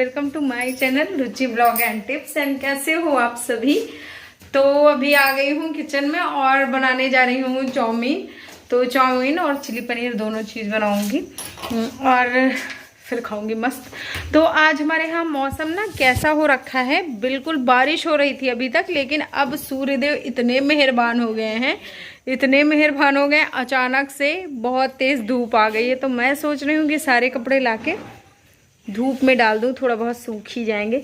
Welcome to my channel Ruchi blog and tips. And कैसे हो आप सभी। तो अभी आ गई हूँ किचन में और बनाने जा रही हूँ चाउमीन। तो चाउमीन और चिली पनीर दोनों चीज़ बनाऊँगी और फिर खाऊंगी मस्त। तो आज हमारे यहाँ मौसम ना कैसा हो रखा है, बिल्कुल बारिश हो रही थी अभी तक, लेकिन अब सूर्यदेव इतने मेहरबान हो गए हैं, इतने मेहरबान हो गए, अचानक से बहुत तेज़ धूप आ गई है। तो मैं सोच रही हूँ कि सारे कपड़े लाके धूप में डाल दूँ, थोड़ा बहुत सूख ही जाएंगे।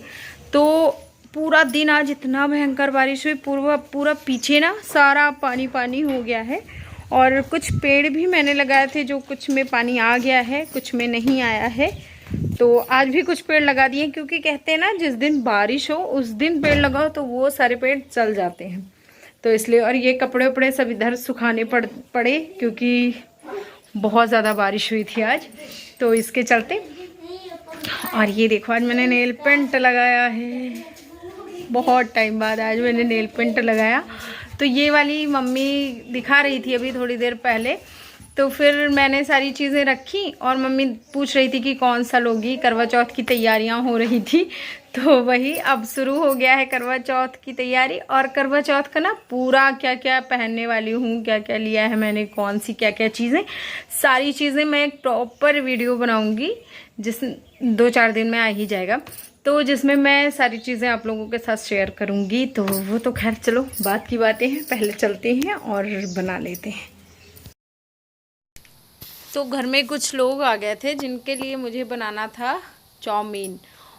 तो पूरा दिन आज इतना भयंकर बारिश हुई, पूरा पीछे ना सारा पानी पानी हो गया है। और कुछ पेड़ भी मैंने लगाए थे, जो कुछ में पानी आ गया है, कुछ में नहीं आया है। तो आज भी कुछ पेड़ लगा दिए, क्योंकि कहते हैं ना जिस दिन बारिश हो उस दिन पेड़ लगाओ तो वो सारे पेड़ चल जाते हैं। तो इसलिए, और ये कपड़े उपड़े सब इधर सुखाने पड़े क्योंकि बहुत ज़्यादा बारिश हुई थी आज, तो इसके चलते। और ये देखो आज मैंने नेल पेंट लगाया है, बहुत टाइम बाद आज मैंने नेल पेंट लगाया। तो ये वाली मम्मी दिखा रही थी अभी थोड़ी देर पहले, तो फिर मैंने सारी चीज़ें रखी और मम्मी पूछ रही थी कि कौन सा लोगी। करवा चौथ की तैयारियां हो रही थी, तो वही अब शुरू हो गया है करवा चौथ की तैयारी। और करवा चौथ का ना पूरा क्या क्या पहनने वाली हूँ, क्या क्या लिया है मैंने, कौन सी क्या क्या चीज़ें, सारी चीज़ें मैं एक प्रॉपर वीडियो बनाऊँगी, जिस 2-4 दिन में आ ही जाएगा। तो जिसमें मैं सारी चीज़ें आप लोगों के साथ शेयर करूँगी। तो वो तो खैर चलो बात की बातें हैं, पहले चलते हैं और बना लेते हैं। तो घर में कुछ लोग आ गए थे जिनके लिए मुझे बनाना था चाउमीन,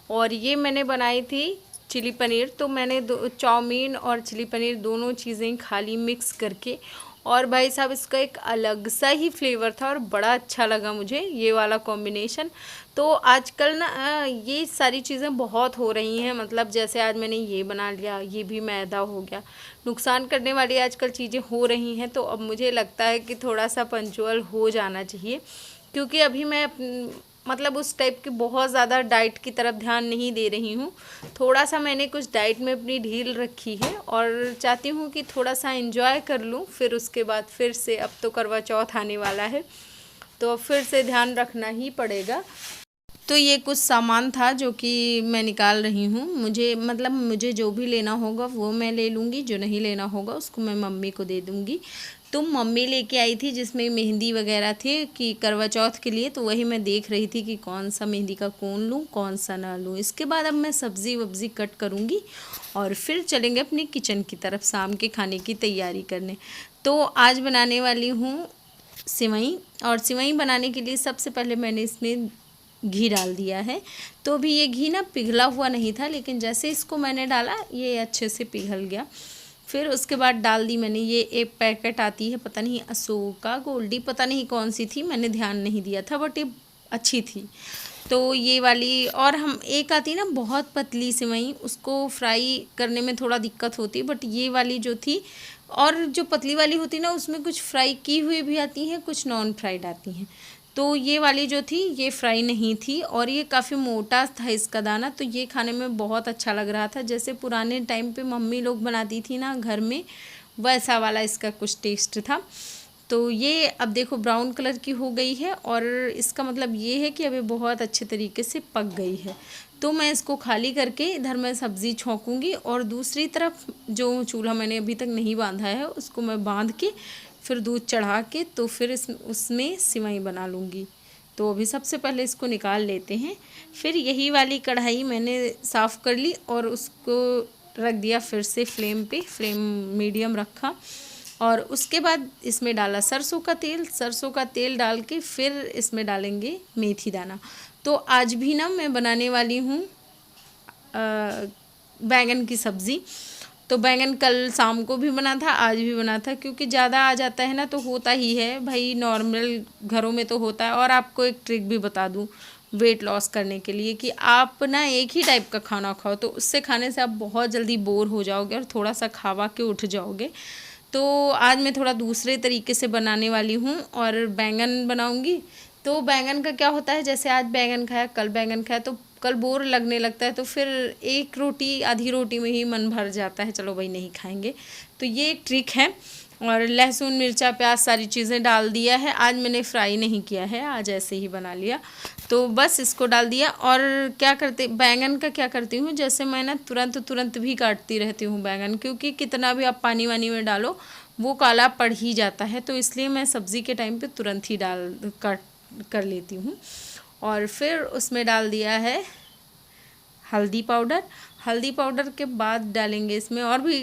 और ये मैंने बनाई थी चिली पनीर। तो मैंने चाउमीन और चिली पनीर दोनों चीज़ें खाली मिक्स करके, और भाई साहब इसका एक अलग सा ही फ्लेवर था और बड़ा अच्छा लगा मुझे ये वाला कॉम्बिनेशन। तो आजकल ना ये सारी चीज़ें बहुत हो रही हैं, मतलब जैसे आज मैंने ये बना लिया, ये भी मैदा हो गया, नुकसान करने वाली आजकल चीज़ें हो रही हैं। तो अब मुझे लगता है कि थोड़ा सा पंचुअल हो जाना चाहिए, क्योंकि अभी मैं मतलब उस टाइप की बहुत ज़्यादा डाइट की तरफ ध्यान नहीं दे रही हूँ। थोड़ा सा मैंने कुछ डाइट में अपनी ढील रखी है और चाहती हूँ कि थोड़ा सा एंजॉय कर लूँ। फिर उसके बाद फिर से, अब तो करवा चौथ आने वाला है तो फिर से ध्यान रखना ही पड़ेगा। तो ये कुछ सामान था जो कि मैं निकाल रही हूँ। मुझे जो भी लेना होगा वो मैं ले लूँगी, जो नहीं लेना होगा उसको मैं मम्मी को दे दूँगी। तो मम्मी लेके आई थी जिसमें मेहंदी वगैरह थी कि करवा चौथ के लिए, तो वही मैं देख रही थी कि कौन सा मेहंदी का कोन लूँ कौन सा ना लूँ। इसके बाद अब मैं सब्ज़ी वब्ज़ी कट करूँगी और फिर चलेंगे अपनी किचन की तरफ शाम के खाने की तैयारी करने। तो आज बनाने वाली हूँ सिवई, और सिवई बनाने के लिए सबसे पहले मैंने इसमें घी डाल दिया है। तो भी ये घी ना पिघला हुआ नहीं था, लेकिन जैसे इसको मैंने डाला ये अच्छे से पिघल गया। फिर उसके बाद डाल दी मैंने ये एक पैकेट आती है, पता नहीं अशोका गोल्डी, पता नहीं कौन सी थी, मैंने ध्यान नहीं दिया था, बट ये अच्छी थी। तो ये वाली, और हम एक आती ना बहुत पतली सिवई, उसको फ्राई करने में थोड़ा दिक्कत होती, बट ये वाली जो थी, और जो पतली वाली होती ना उसमें कुछ फ्राई की हुई भी आती हैं, कुछ नॉन फ्राइड आती हैं। तो ये वाली जो थी ये फ्राई नहीं थी, और ये काफ़ी मोटा था इसका दाना, तो ये खाने में बहुत अच्छा लग रहा था, जैसे पुराने टाइम पे मम्मी लोग बनाती थी ना घर में, वैसा वाला इसका कुछ टेस्ट था। तो ये अब देखो ब्राउन कलर की हो गई है, और इसका मतलब ये है कि अभी बहुत अच्छे तरीके से पक गई है। तो मैं इसको खाली करके इधर मैं सब्ज़ी छौंकूँगी, और दूसरी तरफ जो चूल्हा मैंने अभी तक नहीं बांधा है उसको मैं बांध के फिर दूध चढ़ा के तो फिर उसमें सिवई बना लूँगी। तो अभी सबसे पहले इसको निकाल लेते हैं। फिर यही वाली कढ़ाई मैंने साफ़ कर ली और उसको रख दिया फिर से फ्लेम पे, फ्लेम मीडियम रखा, और उसके बाद इसमें डाला सरसों का तेल। सरसों का तेल डाल के फिर इसमें डालेंगे मेथी दाना। तो आज भी ना मैं बनाने वाली हूँ बैंगन की सब्ज़ी। तो बैंगन कल शाम को भी बना था, आज भी बना था, क्योंकि ज़्यादा आ जाता है ना तो होता ही है भाई, नॉर्मल घरों में तो होता है। और आपको एक ट्रिक भी बता दूँ वेट लॉस करने के लिए, कि आप ना एक ही टाइप का खाना खाओ, तो उससे खाने से आप बहुत जल्दी बोर हो जाओगे और थोड़ा सा खावा के उठ जाओगे। तो आज मैं थोड़ा दूसरे तरीके से बनाने वाली हूँ और बैंगन बनाऊँगी। तो बैंगन का क्या होता है, जैसे आज बैंगन खाया, कल बैंगन खाया, तो कल बोर लगने लगता है, तो फिर एक रोटी आधी रोटी में ही मन भर जाता है, चलो भाई नहीं खाएंगे। तो ये एक ट्रिक है। और लहसुन मिर्चा प्याज सारी चीज़ें डाल दिया है। आज मैंने फ्राई नहीं किया है, आज ऐसे ही बना लिया। तो बस इसको डाल दिया। और क्या करते बैंगन का क्या करती हूँ, जैसे मैं ना तुरंत भी काटती रहती हूँ बैंगन, क्योंकि कितना भी आप पानी वानी में डालो वो काला पड़ ही जाता है। तो इसलिए मैं सब्ज़ी के टाइम पे तुरंत ही काट कर लेती हूँ। और फिर उसमें डाल दिया है हल्दी पाउडर। हल्दी पाउडर के बाद डालेंगे इसमें और भी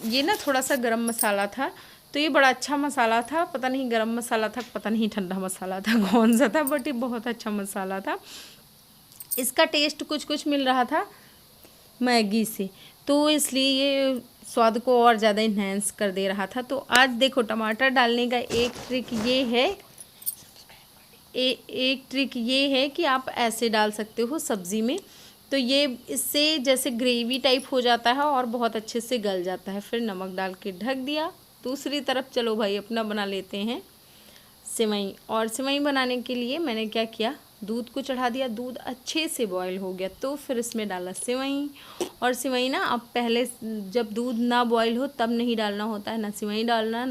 ये ना थोड़ा सा गरम मसाला था। तो ये बड़ा अच्छा मसाला था, पता नहीं गरम मसाला था, पता नहीं ठंडा मसाला था, कौन सा था, बट ये बहुत अच्छा मसाला था। इसका टेस्ट कुछ मिल रहा था मैगी से, तो इसलिए ये स्वाद को और ज़्यादा इन्हेंस कर दे रहा था। तो आज देखो टमाटर डालने का एक ट्रिक ये है, एक ट्रिक ये है कि आप ऐसे डाल सकते हो सब्ज़ी में, तो ये इससे जैसे ग्रेवी टाइप हो जाता है और बहुत अच्छे से गल जाता है। फिर नमक डाल के ढक दिया। दूसरी तरफ चलो भाई अपना बना लेते हैं सेवई। और सेवई बनाने के लिए मैंने क्या किया, दूध को चढ़ा दिया, दूध अच्छे से बॉयल हो गया तो फिर इसमें डाला सेवई। और सेवई ना अब पहले जब दूध ना बॉयल हो तब नहीं डालना होता है, ना सेवई डालना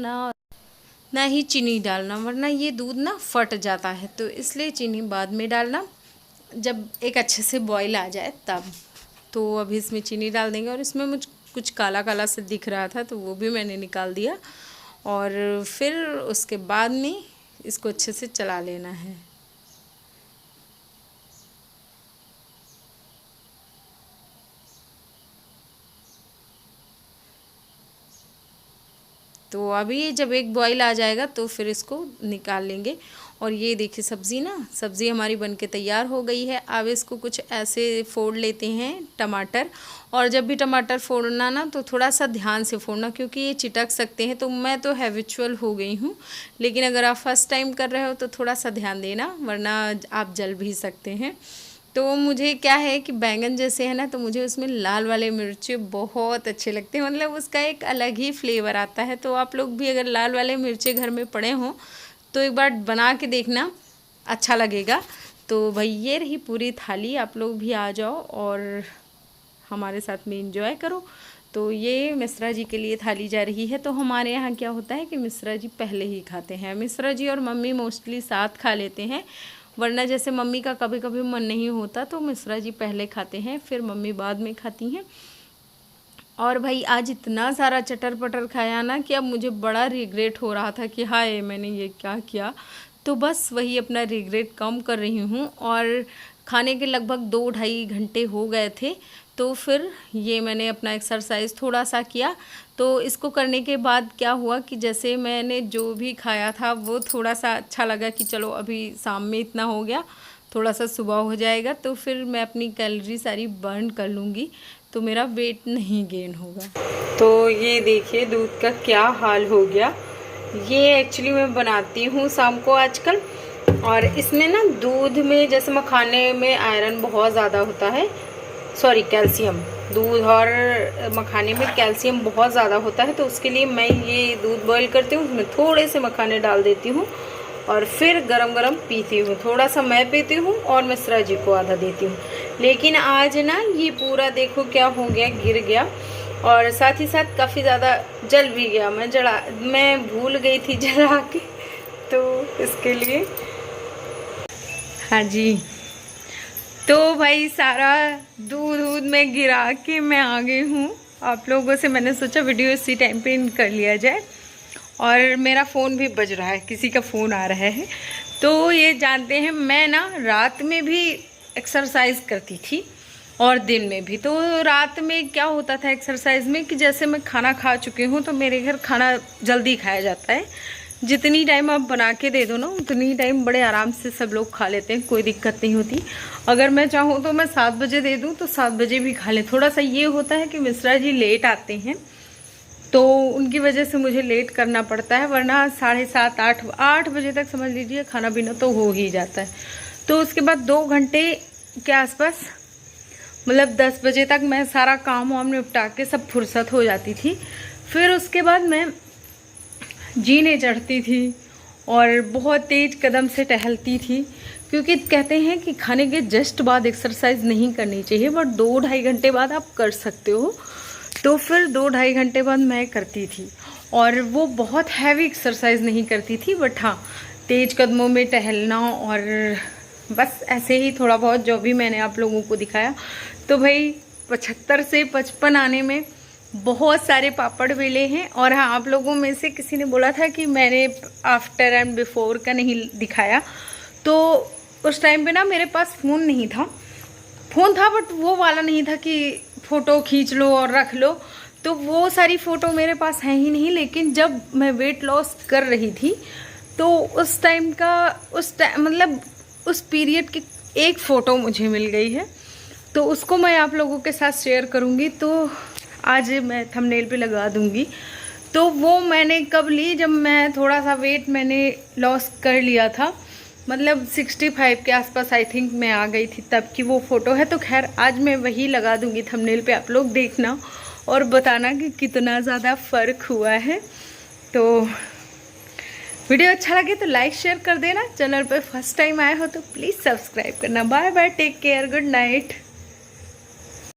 ना ही चीनी डालना, वरना ये दूध ना फट जाता है। तो इसलिए चीनी बाद में डालना, जब एक अच्छे से बॉयल आ जाए तब। तो अभी इसमें चीनी डाल देंगे। और इसमें मुझ कुछ काला काला से दिख रहा था तो वो भी मैंने निकाल दिया। और फिर उसके बाद में इसको अच्छे से चला लेना है। तो अभी जब एक बॉईल आ जाएगा तो फिर इसको निकाल लेंगे। और ये देखिए सब्ज़ी हमारी बनके तैयार हो गई है। अब इसको कुछ ऐसे फोड़ लेते हैं टमाटर। और जब भी टमाटर फोड़ना ना तो थोड़ा सा ध्यान से फोड़ना, क्योंकि ये चिटक सकते हैं। तो मैं तो हैबिचुअल हो गई हूँ, लेकिन अगर आप फर्स्ट टाइम कर रहे हो तो थोड़ा सा ध्यान देना, वरना आप जल भी सकते हैं। तो मुझे क्या है कि बैंगन जैसे है ना, तो मुझे उसमें लाल वाले मिर्ची बहुत अच्छे लगते हैं, मतलब उसका एक अलग ही फ्लेवर आता है। तो आप लोग भी अगर लाल वाले मिर्ची घर में पड़े हों तो एक बार बना के देखना, अच्छा लगेगा। तो भाई ये रही पूरी थाली, आप लोग भी आ जाओ और हमारे साथ में एंजॉय करो। तो ये मिश्रा जी के लिए थाली जा रही है। तो हमारे यहाँ क्या होता है कि मिश्रा जी पहले ही खाते हैं। मिश्रा जी और मम्मी मोस्टली साथ खा लेते हैं, वरना जैसे मम्मी का कभी कभी मन नहीं होता तो मिश्रा जी पहले खाते हैं, फिर मम्मी बाद में खाती हैं। और भाई आज इतना सारा चटर पटर खाया ना कि अब मुझे बड़ा रिग्रेट हो रहा था कि हाय मैंने ये क्या किया। तो बस वही अपना रिग्रेट कम कर रही हूँ। और खाने के लगभग 2-2.5 घंटे हो गए थे। तो फिर ये मैंने अपना एक्सरसाइज थोड़ा सा किया। तो इसको करने के बाद क्या हुआ कि जैसे मैंने जो भी खाया था वो थोड़ा सा अच्छा लगा कि चलो अभी शाम में इतना हो गया, थोड़ा सा सुबह हो जाएगा तो फिर मैं अपनी कैलोरी सारी बर्न कर लूँगी, तो मेरा वेट नहीं गेन होगा। तो ये देखिए दूध का क्या हाल हो गया। ये एक्चुअली मैं बनाती हूँ शाम को आजकल, और इसमें ना दूध में जैसे मखाने में आयरन बहुत ज़्यादा होता है, सॉरी कैल्शियम, दूध और मखाने में कैल्शियम बहुत ज़्यादा होता है। तो उसके लिए मैं ये दूध बॉईल करती हूँ, उसमें थोड़े से मखाने डाल देती हूँ और फिर गरम गरम पीती हूँ। थोड़ा सा मैं पीती हूँ और मिश्रा जी को आधा देती हूँ। लेकिन आज ना ये पूरा देखो क्या हो गया, गिर गया और साथ ही साथ काफ़ी ज़्यादा जल भी गया। मैं भूल गई थी जला के, तो इसके लिए हाँ जी। तो भाई सारा दूध में गिरा के मैं आ गई हूँ आप लोगों से। मैंने सोचा वीडियो इसी टाइम पे इन कर लिया जाए। और मेरा फ़ोन भी बज रहा है, किसी का फ़ोन आ रहा है। तो ये जानते हैं मैं ना रात में भी एक्सरसाइज करती थी और दिन में भी। तो रात में क्या होता था एक्सरसाइज में कि जैसे मैं खाना खा चुकी हूँ, तो मेरे घर खाना जल्दी खाया जाता है। जितनी टाइम आप बना के दे दो ना उतनी टाइम बड़े आराम से सब लोग खा लेते हैं, कोई दिक्कत नहीं होती। अगर मैं चाहूँ तो मैं 7 बजे दे दूँ तो 7 बजे भी खा लें। थोड़ा सा ये होता है कि मिश्रा जी लेट आते हैं तो उनकी वजह से मुझे लेट करना पड़ता है, वरना 7:30 8 बजे तक समझ लीजिए खाना पीना तो हो ही जाता है। तो उसके बाद 2 घंटे के आसपास, मतलब 10 बजे तक मैं सारा काम वाम निपटा के सब फुर्सत हो जाती थी। फिर उसके बाद मैं जीने चढ़ती थी और बहुत तेज कदम से टहलती थी, क्योंकि कहते हैं कि खाने के जस्ट बाद एक्सरसाइज नहीं करनी चाहिए, बट 2-2.5 घंटे बाद आप कर सकते हो। तो फिर 2-2.5 घंटे बाद मैं करती थी और वो बहुत हैवी एक्सरसाइज नहीं करती थी, बट हाँ तेज़ कदमों में टहलना और बस ऐसे ही थोड़ा बहुत जो भी मैंने आप लोगों को दिखाया। तो भाई 75 से 55 आने में बहुत सारे पापड़ बेले हैं। और हाँ, आप लोगों में से किसी ने बोला था कि मैंने आफ्टर एंड बिफोर का नहीं दिखाया, तो उस टाइम पे ना मेरे पास फ़ोन नहीं था। फ़ोन था बट वो वाला नहीं था कि फ़ोटो खींच लो और रख लो, तो वो सारी फ़ोटो मेरे पास है ही नहीं। लेकिन जब मैं वेट लॉस कर रही थी तो उस टाइम का मतलब उस पीरियड की एक फ़ोटो मुझे मिल गई है, तो उसको मैं आप लोगों के साथ शेयर करूँगी। तो आज मैं थंबनेल पे लगा दूँगी। तो वो मैंने कब ली, जब मैं थोड़ा सा वेट मैंने लॉस कर लिया था, मतलब 65 के आसपास आई थिंक मैं आ गई थी, तब की वो फ़ोटो है। तो खैर आज मैं वही लगा दूँगी थंबनेल पे, आप लोग देखना और बताना कि कितना ज़्यादा फ़र्क हुआ है। तो वीडियो अच्छा लगे तो लाइक शेयर कर देना। चैनल पर फर्स्ट टाइम आए हो तो प्लीज़ सब्सक्राइब करना। Bye bye, take care, good night.